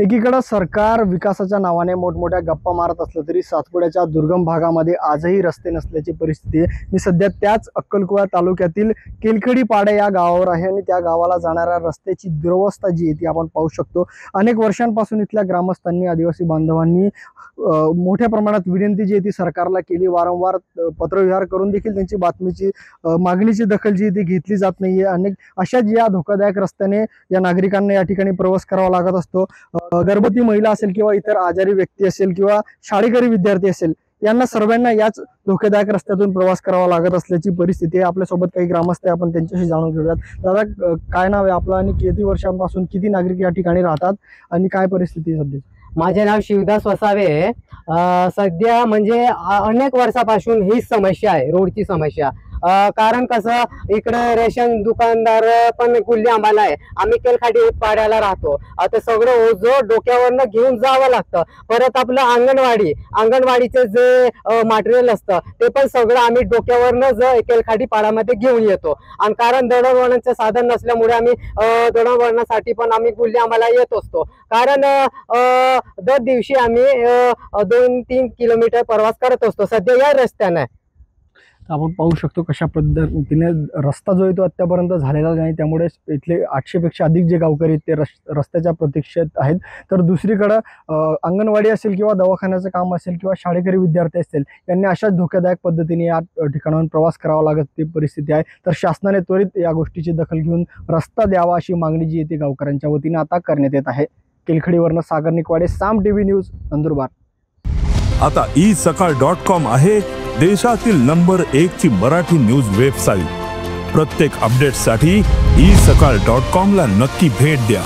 एकीकडे सरकार विकासाच्या नावाने मोठमोठ्या गप्पा मारत असलं तरी सातपुड्याच्या दुर्गम भागामध्ये आजही रस्ते नसल्याची परिस्थिती आहे। मी सध्या त्याच अक्कलकुवा तालुक्यातील केलखडी पाडा या गावावर आहे आणि त्या गावाला जाणाऱ्या रस्त्याची दुरवस्था जी आहे ती आपण पाहू शकतो। अनेक वर्षांपासून इथल्या ग्रामस्थांनी आदिवासी बांधवांनी मोठ्या प्रमाणात विनंती जी आहे ती सरकारला केली। वारंवार पत्रव्यवहार करून देखील त्यांची बातमीची मागणीची दखल जी ती घेतली जात नाहीये। अनेक अशा ज्या धोकादायक रस्त्याने या नागरिकांना या ठिकाणी प्रवास करावा लागत असतो। गर्भवती महिला असेल किंवा इतर आजारी व्यक्ती असेल किंवा शाळकरी विद्यार्थी असेल यांना सर्वांना याच धोकादायक रस्त्यातून प्रवास करावा लागत असल्याची परिस्थिती आहे। आपल्यासोबत काही ग्रामस्थ आपण त्यांच्याशी जाणून घेऊयात। दादा, काय नाव आहे आपलं आणि किती वर्षांपासून किती नागरिक या ठिकाणी राहतात आणि काय परिस्थिती आहे सध्या? माझे नाव शिवदास वसावे। सध्या म्हणजे अनेक वर्षापासून ही समस्या आहे, रोडची समस्या। कारण कसं इकडे रेशन दुकानदार पण गुल्ली आम्हाला आहे। आम्ही केलखाडी पाड्याला राहतो। आता सगळं ओझं डोक्यावरनं घेऊन जावं लागतं। परत आपलं अंगणवाडीचे जे मटेरियल असतं ते पण सगळं आम्ही डोक्यावरनं केलखाडी पाड्यामध्ये घेऊन येतो। आणि कारण दळणवळणाचं साधन नसल्यामुळे आम्ही दळणवळणासाठी पण आम्ही गुल्ली आम्हाला येत असतो। कारण दर दिवशी आम्ही 2-3 किलोमीटर प्रवास करत असतो सध्या या रस्त्याने। आपण पाहू शकतो कशा पद्धतीने रस्ता जो आहे तो आतापर्यंत झालेला नाही, त्यामुळे इथले 800 पेक्षा अधिक जे गावकरी ते रस्त्याच्या प्रतीक्षेत आहेत। तर दुसरीकडे अंगणवाडी असेल किंवा दवाखान्याचं काम असेल किंवा शाळकरी विद्यार्थी असतील यांनी अशाच धोकादायक पद्धतीने या ठिकाणाहून प्रवास करावा लागत ती परिस्थिती आहे। तर शासनाने त्वरित या गोष्टीची दखल घेऊन रस्ता द्यावा अशी मागणी जी आहे ती गावकऱ्यांच्या वतीने आता करण्यात येत आहे। केलखडीवरनं सागर निकवाडे, साम टीव्ही न्यूज, नंदुरबार। आता isakal.com आहे देशातील नंबर 1 ची मराठी न्यूज वेबसाईट। प्रत्येक अपडेटसाठी isakal.com ला नक्की भेट द्या।